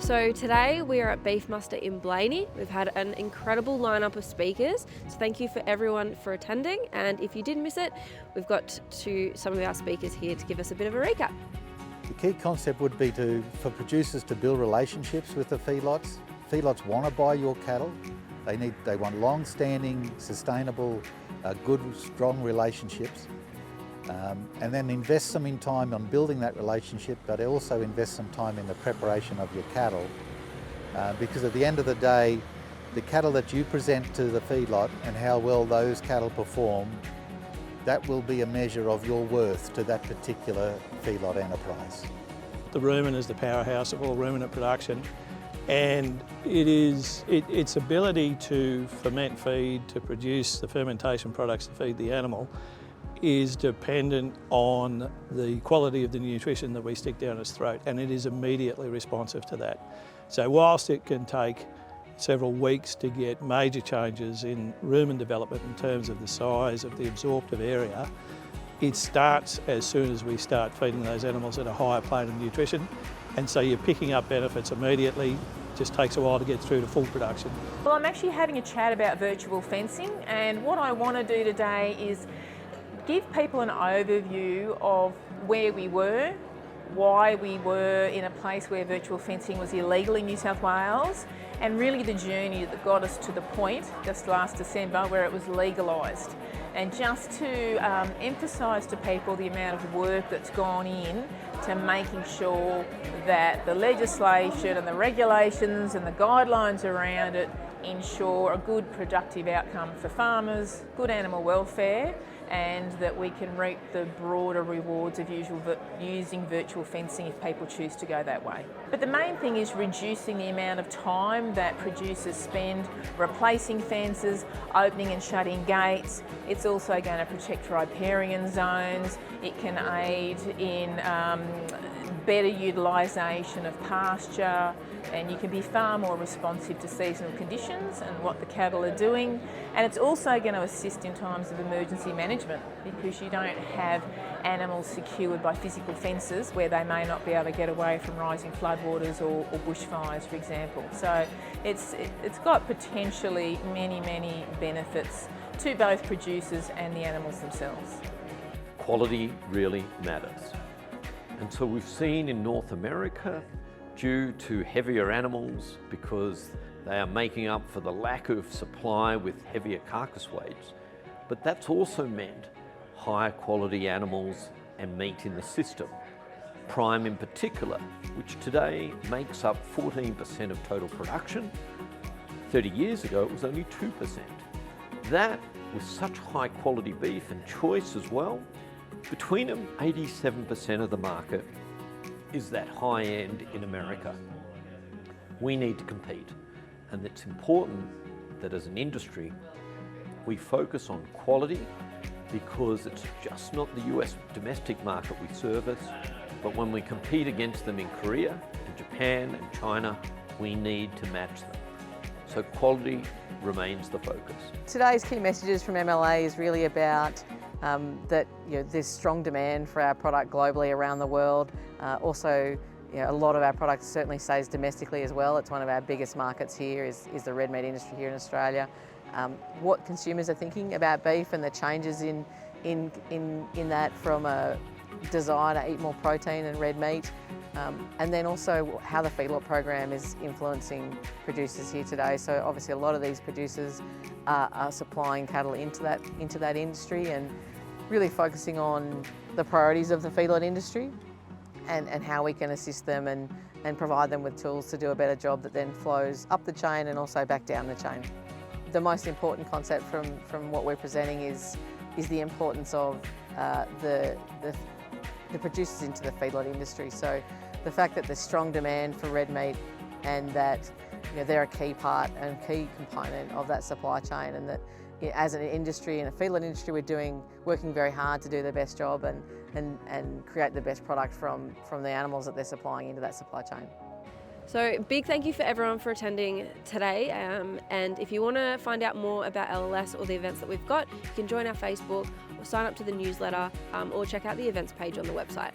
So today we are at Beef Muster in Blayney. We've had an incredible lineup of speakers, so thank you for everyone for attending, and if you did miss it, we've got some of our speakers here to give us a bit of a recap. The key concept would be for producers to build relationships with the feedlots. Feedlots want to buy your cattle. They want long-standing, sustainable, good, strong relationships. And then invest some time on building that relationship, but also invest some time in the preparation of your cattle. Because at the end of the day, the cattle that you present to the feedlot and how well those cattle perform, that will be a measure of your worth to that particular feedlot enterprise. The rumen is the powerhouse of all ruminant production, and its ability to ferment feed, to produce the fermentation products to feed the animal, is dependent on the quality of the nutrition that we stick down its throat, and it is immediately responsive to that. So whilst it can take several weeks to get major changes in rumen development in terms of the size of the absorptive area, it starts as soon as we start feeding those animals at a higher plane of nutrition, and so you're picking up benefits immediately. Just takes a while to get through to full production. Well, I'm actually having a chat about virtual fencing, and what I want to do today is give people an overview of where we were, why we were in a place where virtual fencing was illegal in New South Wales, and really the journey that got us to the point just last December where it was legalised. And just to emphasise to people the amount of work that's gone in to making sure that the legislation and the regulations and the guidelines around it ensure a good productive outcome for farmers, good animal welfare, and that we can reap the broader rewards of using virtual fencing if people choose to go that way. But the main thing is reducing the amount of time that producers spend replacing fences, opening and shutting gates. It's also going to protect riparian zones. It can aid in better utilisation of pasture, and you can be far more responsive to seasonal conditions and what the cattle are doing. And it's also going to assist in times of emergency management because you don't have animals secured by physical fences where they may not be able to get away from rising floodwaters or bushfires, for example. So it's got potentially many benefits to both producers and the animals themselves. Quality really matters. And so we've seen in North America, due to heavier animals, because they are making up for the lack of supply with heavier carcass weights, but that's also meant higher quality animals and meat in the system. Prime in particular, which today makes up 14% of total production. 30 years ago, it was only 2%. That, with such high quality beef and choice as well, between them, 87% of the market is that high end in America. We need to compete, and it's important that as an industry, we focus on quality because it's just not the US domestic market we service, but when we compete against them in Korea, in Japan and China, we need to match them. So quality remains the focus. Today's key messages from MLA is really about that there's strong demand for our product globally around the world. Also, a lot of our product certainly stays domestically as well. It's one of our biggest markets here is the red meat industry here in Australia. What consumers are thinking about beef and the changes in that from a desire to eat more protein and red meat, and then also how the feedlot program is influencing producers here today. So obviously a lot of these producers are supplying cattle into that industry and really focusing on the priorities of the feedlot industry and how we can assist them and provide them with tools to do a better job that then flows up the chain and also back down the chain. The most important concept from what we're presenting is the importance of the producers into the feedlot industry. So the fact that there's strong demand for red meat and that they're a key part and key component of that supply chain, and that as an industry, in a feedlot industry, we're working very hard to do the best job and create the best product from the animals that they're supplying into that supply chain. So big thank you for everyone for attending today, and if you want to find out more about LLS or the events that we've got, you can join our Facebook or sign up to the newsletter or check out the events page on the website.